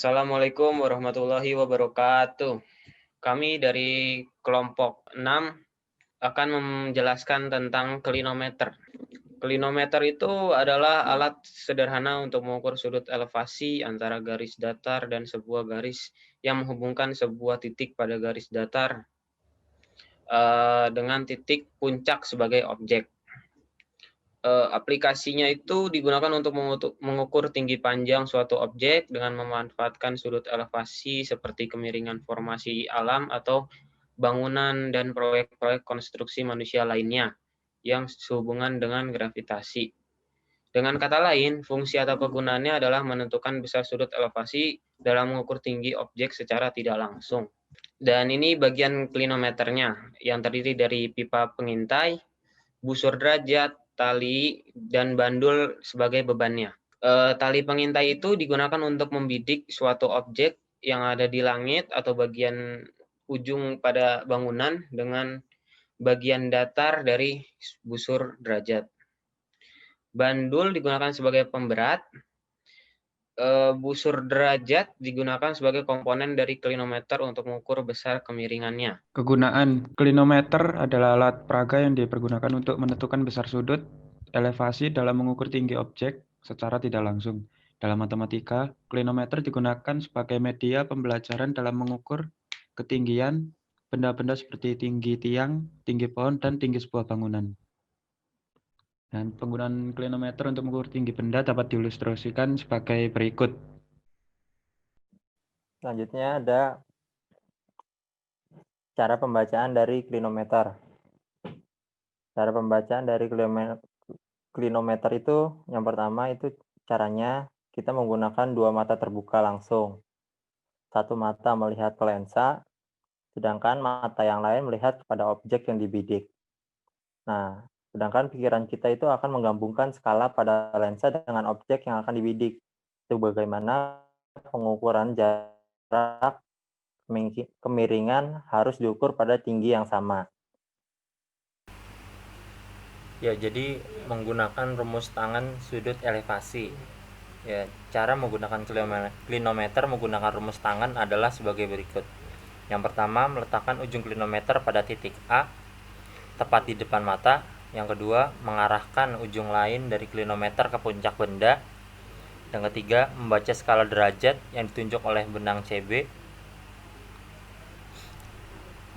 Assalamualaikum warahmatullahi wabarakatuh. Kami dari kelompok 6 akan menjelaskan tentang klinometer. Klinometer itu adalah alat sederhana untuk mengukur sudut elevasi antara garis datar dan sebuah garis yang menghubungkan sebuah titik pada garis datar dengan titik puncak sebagai objek. Aplikasinya itu digunakan untuk mengukur tinggi panjang suatu objek dengan memanfaatkan sudut elevasi seperti kemiringan formasi alam atau bangunan dan proyek-proyek konstruksi manusia lainnya yang sehubungan dengan gravitasi. Dengan kata lain, fungsi atau kegunaannya adalah menentukan besar sudut elevasi dalam mengukur tinggi objek secara tidak langsung. Dan ini bagian klinometernya yang terdiri dari pipa pengintai, busur derajat, tali, dan bandul sebagai bebannya. Tali pengintai itu digunakan untuk membidik suatu objek yang ada di langit atau bagian ujung pada bangunan dengan bagian datar dari busur derajat. Bandul digunakan sebagai pemberat. Busur derajat digunakan sebagai komponen dari klinometer untuk mengukur besar kemiringannya. Kegunaan klinometer adalah alat peraga yang dipergunakan untuk menentukan besar sudut elevasi dalam mengukur tinggi objek secara tidak langsung. Dalam matematika, klinometer digunakan sebagai media pembelajaran dalam mengukur ketinggian benda-benda seperti tinggi tiang, tinggi pohon, dan tinggi sebuah bangunan. Dan penggunaan klinometer untuk mengukur tinggi benda dapat diilustrasikan sebagai berikut. Selanjutnya ada cara pembacaan dari klinometer. Cara pembacaan dari klinometer itu yang pertama itu caranya kita menggunakan dua mata terbuka langsung. Satu mata melihat ke lensa, sedangkan mata yang lain melihat kepada objek yang dibidik. Nah, sedangkan pikiran kita itu akan menggabungkan skala pada lensa dengan objek yang akan dibidik. Itu bagaimana pengukuran jarak kemiringan harus diukur pada tinggi yang sama. Ya, jadi menggunakan rumus tangan sudut elevasi. Ya, cara menggunakan klinometer menggunakan rumus tangan adalah sebagai berikut. Yang pertama, meletakkan ujung klinometer pada titik A, tepat di depan mata. Yang kedua, mengarahkan ujung lain dari klinometer ke puncak benda. Yang ketiga, membaca skala derajat yang ditunjuk oleh benang CB.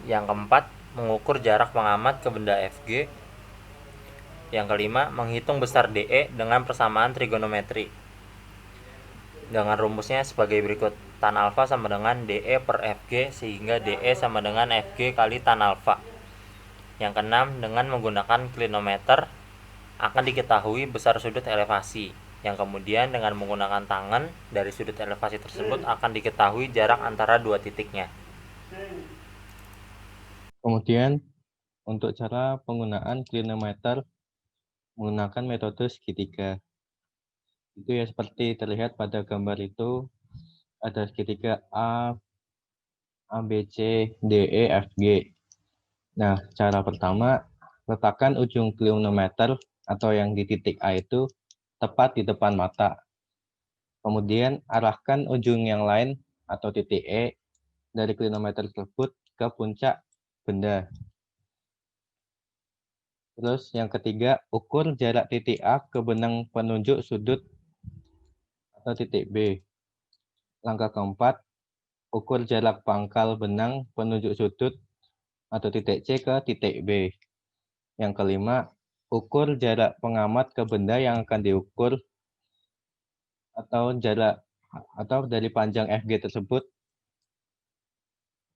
Yang keempat, mengukur jarak pengamat ke benda FG. Yang kelima, menghitung besar DE dengan persamaan trigonometri. Dengan rumusnya sebagai berikut. Tan alfa sama dengan DE per FG, sehingga DE sama dengan FG kali tan alfa. Yang keenam, dengan menggunakan klinometer akan diketahui besar sudut elevasi, yang kemudian dengan menggunakan tangan dari sudut elevasi tersebut akan diketahui jarak antara dua titiknya. Kemudian, untuk cara penggunaan klinometer menggunakan metode segitiga. Itu ya seperti terlihat pada gambar itu, ada segitiga A, B, C, D, E, F, G. Nah, cara pertama, letakkan ujung klinometer atau yang di titik A itu tepat di depan mata. Kemudian, arahkan ujung yang lain atau titik E dari klinometer tersebut ke puncak benda. Terus yang ketiga, ukur jarak titik A ke benang penunjuk sudut atau titik B. Langkah keempat, ukur jarak pangkal benang penunjuk sudut atau titik C ke titik B. Yang kelima, ukur jarak pengamat ke benda yang akan diukur atau jarak atau dari panjang FG tersebut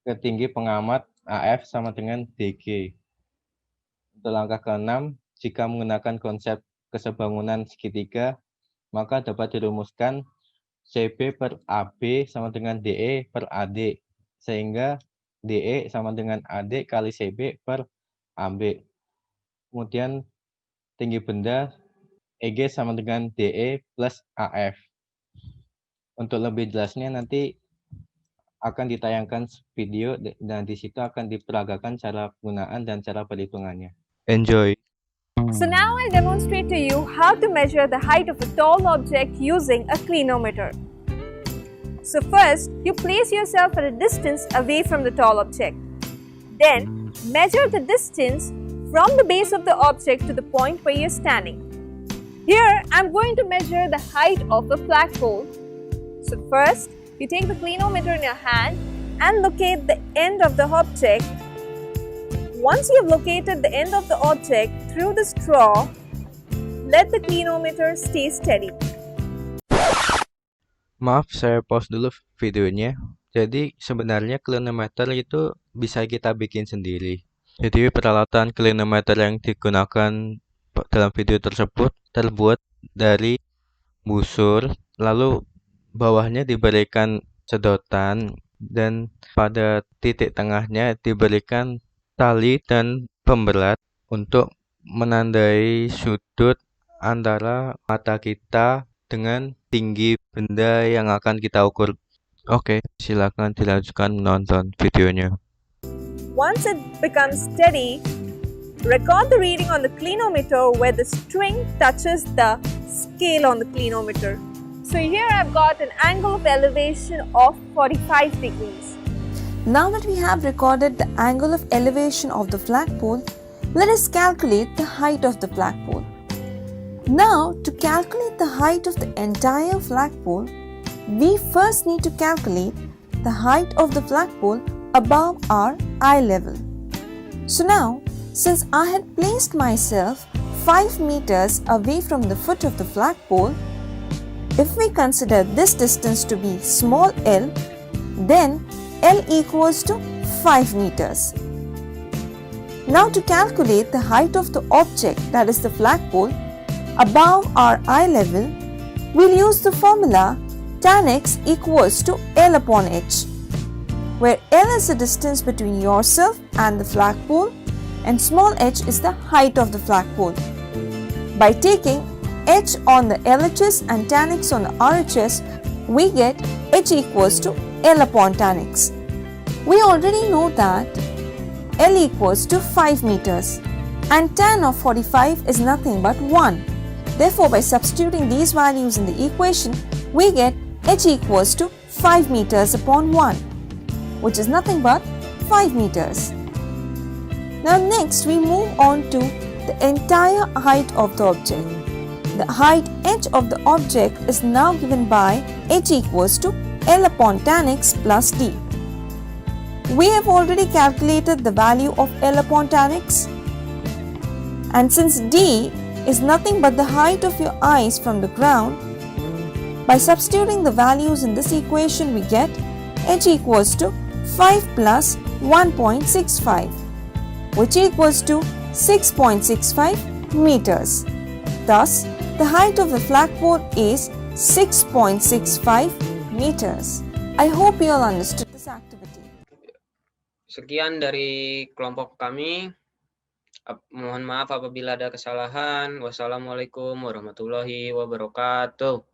ke tinggi pengamat AF sama dengan DG. Untuk langkah keenam, jika menggunakan konsep kesebangunan segitiga, maka dapat dirumuskan CB per AB sama dengan DE per AD, sehingga DE sama dengan AD kali CB per AB. Kemudian tinggi benda EG sama dengan DE plus AF. Untuk lebih jelasnya nanti akan ditayangkan video dan di situ akan diperagakan cara penggunaan dan cara perhitungannya. Enjoy! So now I'll demonstrate to you how to measure the height of a tall object using a clinometer. So first, you place yourself at a distance away from the tall object. Then, measure the distance from the base of the object to the point where you're standing. Here, I'm going to measure the height of the flagpole. So first, you take the clinometer in your hand and locate the end of the object. Once you have located the end of the object through the straw, let the clinometer stay steady. Maaf, saya pause dulu videonya. Jadi sebenarnya clinometer itu bisa kita bikin sendiri. Jadi peralatan clinometer yang digunakan dalam video tersebut terbuat dari busur, lalu bawahnya diberikan sedotan, dan pada titik tengahnya diberikan tali dan pemberat untuk menandai sudut antara mata kita dengan tinggi benda yang akan kita ukur. Oke, silakan dilanjutkan menonton videonya. Once it becomes steady, record the reading on the clinometer where the string touches the scale on the clinometer. So here I've got an angle of elevation of 45 degrees. Now that we have recorded the angle of elevation of the flagpole, let us calculate the height of the flagpole. Now, to calculate the height of the entire flagpole, we first need to calculate the height of the flagpole above our eye level. So now, since I had placed myself 5 meters away from the foot of the flagpole, if we consider this distance to be small l, then L equals to 5 meters. Now to calculate the height of the object, that is the flagpole, above our eye level, we'll use the formula tan x equals to L upon h, where L is the distance between yourself and the flagpole and small h is the height of the flagpole. By taking h on the LHS and tan x on the RHS, we get h equals to L upon tan x. We already know that L equals to 5 meters and tan of 45 is nothing but 1. Therefore, by substituting these values in the equation, we get h equals to 5 meters upon 1, which is nothing but 5 meters. Now next we move on to the entire height of the object. The height h of the object is now given by h equals to L upon tan x plus d. We have already calculated the value of L upon tan x, and since d is nothing but the height of your eyes from the ground, by substituting the values in this equation we get h equals to 5 plus 1.65, which equals to 6.65 meters. Thus, the height of the flagpole is 6.65 meters. I hope you all understood this activity. Sekian dari kelompok kami. Mohon maaf apabila ada kesalahan. Wassalamualaikum warahmatullahi wabarakatuh.